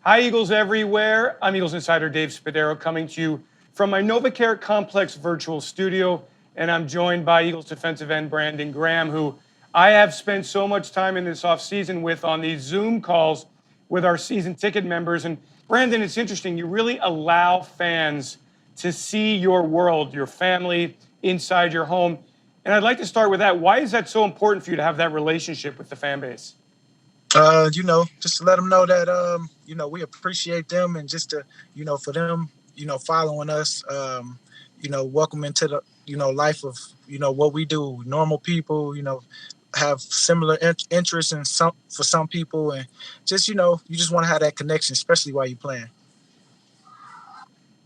Hi, Eagles everywhere. I'm Eagles insider Dave Spadaro coming to you from my NovaCare Complex virtual studio, and I'm joined by Eagles defensive end Brandon Graham, who I have spent so much time in this offseason with on these Zoom calls with our season ticket members. And Brandon, it's interesting. You really allow fans to see your world, your family, inside your home. And I'd like to start with that. Why is that so important for you to have that relationship with the fan base? Just to let them know that, we appreciate them and just to, for them, following us, welcome into the, life of, what we do. Normal people, have similar interests in for some people. And just, you just want to have that connection, especially while you're playing.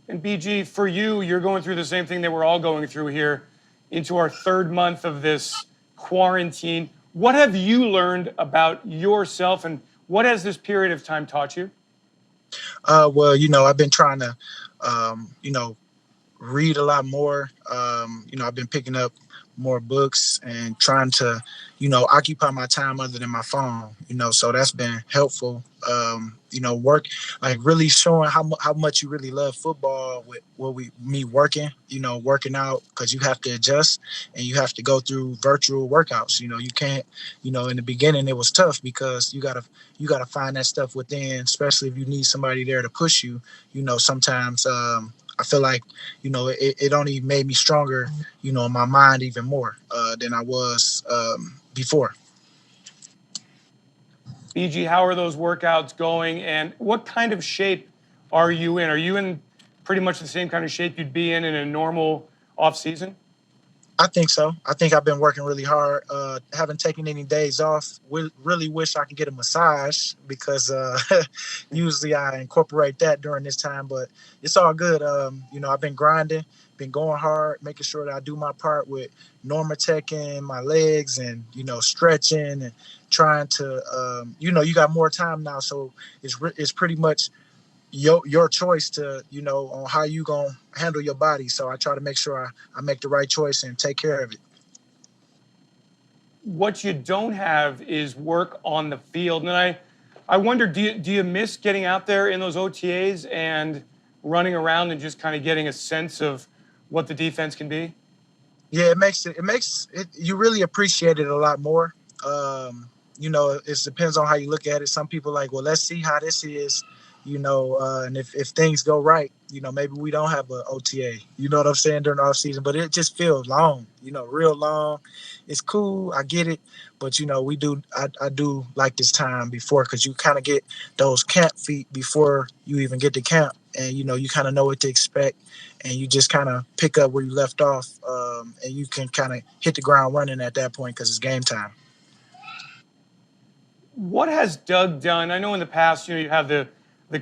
And BG, for you, you're going through the same thing that we're all going through here into our third month of this quarantine. What have you learned about yourself and what has this period of time taught you? I've been trying to, read a lot more. I've been picking up more books and trying to, occupy my time other than my phone. So that's been helpful. Work like really showing how much you really love football with me working. Working out because you have to adjust and you have to go through virtual workouts. You can't. In the beginning it was tough because you gotta find that stuff within, especially if you need somebody there to push you. Sometimes. I feel like, it only made me stronger, in my mind even more than I was before. BG, how are those workouts going and what kind of shape are you in? Are you in pretty much the same kind of shape you'd be in a normal off season? I think so. I think I've been working really hard. Haven't taken any days off. Really wish I could get a massage because usually I incorporate that during this time, but it's all good. I've been grinding, been going hard, making sure that I do my part with Normatec my legs and, stretching and trying to, you got more time now. So it's pretty much your choice to on how you gonna handle your body. So I try to make sure I make the right choice and take care of it. What you don't have is work on the field. And I wonder, do you miss getting out there in those OTAs and running around and just kind of getting a sense of what the defense can be? Yeah, it you really appreciate it a lot more. It depends on how you look at it. Some people like, well, let's see how this is, and if things go right, maybe we don't have a OTA, you know what I'm saying, during the off season, but it just feels long, real long. It's cool, I get it, but I do like this time before because you kind of get those camp feet before you even get to camp, and you kind of know what to expect, and you just kind of pick up where you left off, and you can kind of hit the ground running at that point because it's game time. What has Doug done? I know in the past, you have the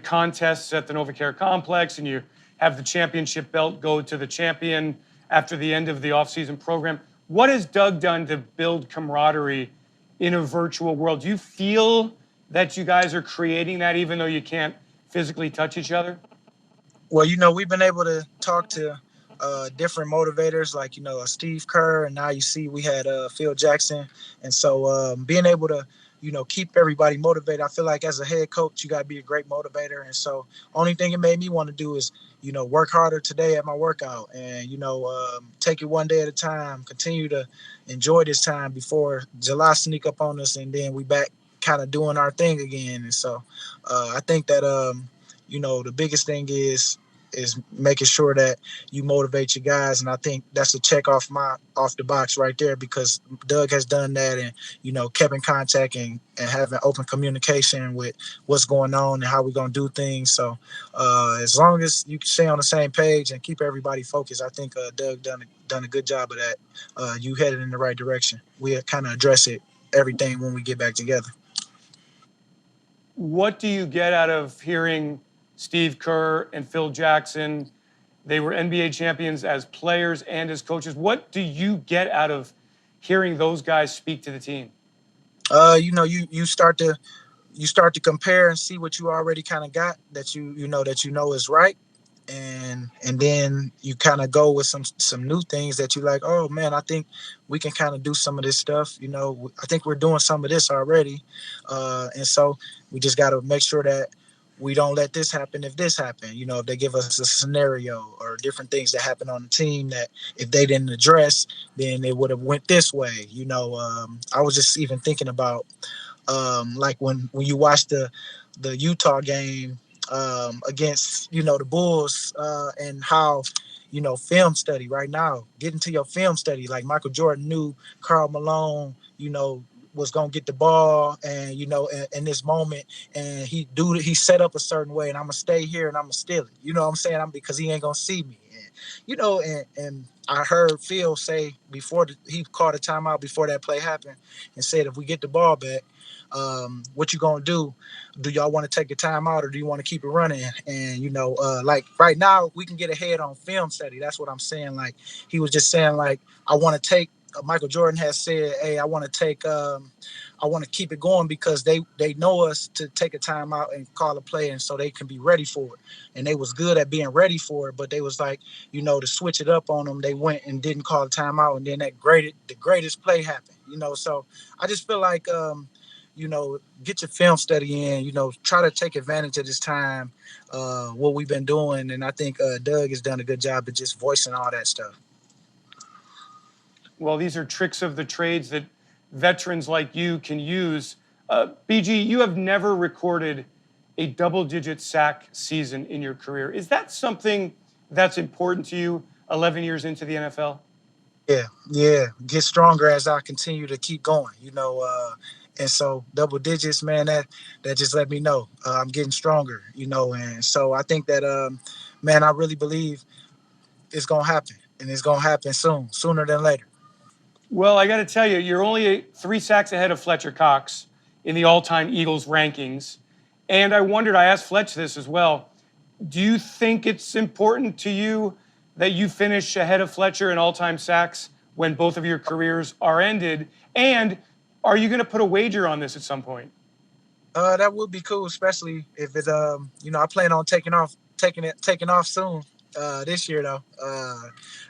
contests at the NovaCare Complex, and you have the championship belt go to the champion after the end of the offseason program. What has Doug done to build camaraderie in a virtual world? Do you feel that you guys are creating that even though you can't physically touch each other? Well, we've been able to talk to different motivators like, Steve Kerr, and now you see we had Phil Jackson. And so being able to, keep everybody motivated, I feel like as a head coach, you got to be a great motivator. And so only thing it made me want to do is, work harder today at my workout and, take it one day at a time, continue to enjoy this time before July sneak up on us. And then we back kind of doing our thing again. And so I think that, the biggest thing is making sure that you motivate your guys, and I think that's a check off the box right there because Doug has done that and kept in contact and having open communication with what's going on and how we're gonna do things. So as long as you can stay on the same page and keep everybody focused, I think Doug done a good job of that. You headed in the right direction. We kind of address it everything when we get back together. What do you get out of hearing Steve Kerr and Phil Jackson? They were NBA champions as players and as coaches. What do you get out of hearing those guys speak to the team? You start to compare and see what you already kind of got that you know is right, and then you kind of go with some new things that you like. Oh man, I think we can kind of do some of this stuff. I think we're doing some of this already, and so we just got to make sure that we don't let this happen if this happened. If they give us a scenario or different things that happen on the team that if they didn't address, then it would have went this way. I was just even thinking about like when you watch the Utah game against the Bulls and how film study right now, get into your film study. Like Michael Jordan knew Karl Malone, was gonna get the ball, and in this moment, and he set up a certain way, and I'm gonna stay here and I'm gonna steal it. You know what I'm saying? Because he ain't gonna see me. And I heard Phil say before he called a timeout before that play happened, and said if we get the ball back, what you gonna do? Do y'all want to take a timeout or do you want to keep it running? And like right now we can get ahead on film study. That's what I'm saying. Like he was just saying, like I want to take. Michael Jordan has said, "Hey, I want to take. I want to keep it going because they know us to take a timeout and call a play, and so they can be ready for it. And they was good at being ready for it, but they was like, to switch it up on them. They went and didn't call a timeout, and then the greatest play happened. So I just feel like get your film study in, try to take advantage of this time, what we've been doing. And I think Doug has done a good job of just voicing all that stuff. Well, these are tricks of the trades that veterans like you can use. BG, you have never recorded a double-digit sack season in your career. Is that something that's important to you 11 years into the NFL? Yeah. Get stronger as I continue to keep going, and so double digits, man, that just let me know I'm getting stronger, and so I think that, man, I really believe it's going to happen, and it's going to happen sooner than later. Well, I got to tell you, you're only 3 sacks ahead of Fletcher Cox in the all-time Eagles rankings. And I asked Fletch this as well. Do you think it's important to you that you finish ahead of Fletcher in all-time sacks when both of your careers are ended? And are you going to put a wager on this at some point? That would be cool, especially if it, I plan on taking off soon. This year though,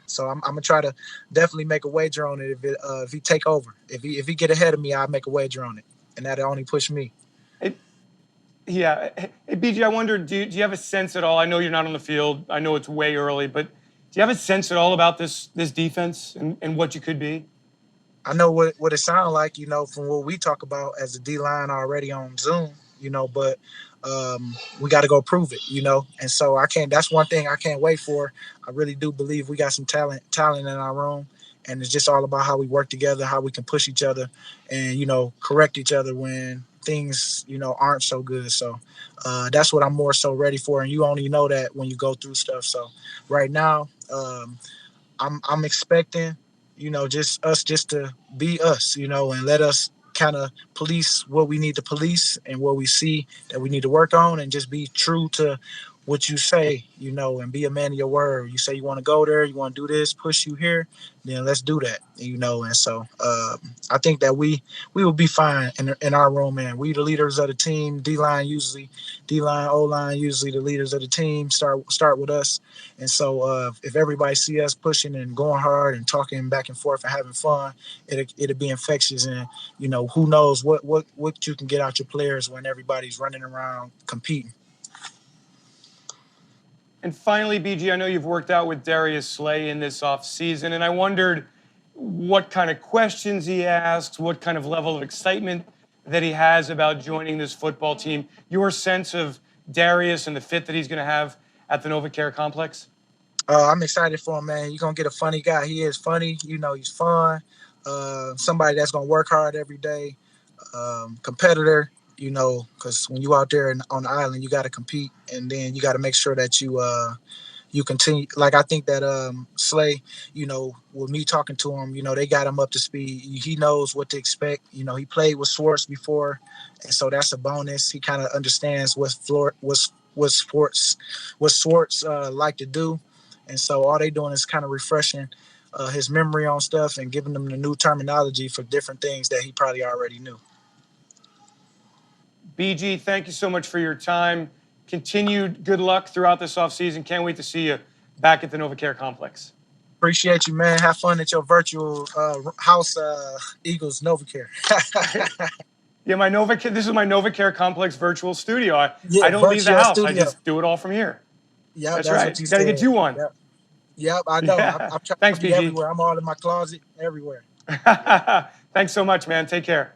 so I'm gonna try to definitely make a wager on it. If he take over, if he get ahead of me, I'll make a wager on it, and that'll only push me. Yeah, hey, BG, I wonder, do you have a sense at all? I know you're not on the field. I know it's way early, but do you have a sense at all about this defense and what you could be? I know what it sounds like, from what we talk about as a D line already on Zoom, but we got to go prove it, and so that's one thing I can't wait for. I really do believe we got some talent in our room, and it's just all about how we work together, how we can push each other and, correct each other when things, aren't so good. So that's what I'm more so ready for. And you only know that when you go through stuff. So right now, I'm expecting, just us just to be us, and let us kind of police what we need to police and what we see that we need to work on, and just be true to what you say, and be a man of your word. You say you want to go there, you want to do this, push you here, then let's do that, And so I think that we will be fine in our room, man. We the leaders of the team. D-line, O-line, usually the leaders of the team start with us. And so if everybody see us pushing and going hard and talking back and forth and having fun, it'll be infectious. And, who knows what you can get out your players when everybody's running around competing. And finally, BG, I know you've worked out with Darius Slay in this offseason, and I wondered what kind of questions he asks, what kind of level of excitement that he has about joining this football team. Your sense of Darius and the fit that he's going to have at the NovaCare complex? I'm excited for him, man. You're going to get a funny guy. He is funny. He's fun. Somebody that's going to work hard every day. Competitor, because when you out there on the island, you got to compete, and then you got to make sure that you continue. Like I think that Slay, with me talking to him, they got him up to speed. He knows what to expect. He played with Swartz before, and so that's a bonus. He kind of understands what Swartz like to do, and so all they doing is kind of refreshing his memory on stuff and giving him the new terminology for different things that he probably already knew. BG, thank you so much for your time. Continued good luck throughout this offseason. Can't wait to see you back at the NovaCare complex. Appreciate you, man. Have fun at your virtual house, Eagles NovaCare. Yeah, this is my NovaCare Complex virtual studio. Yeah, I don't leave the virtual house. I studio. just do it all from here. Yep, That's that's right. what you Got to said. get you one. Yep, yep, I know. Yeah. I'm trying to Thanks, be PG. everywhere. I'm all in my closet, everywhere. Thanks so much, man. Take care.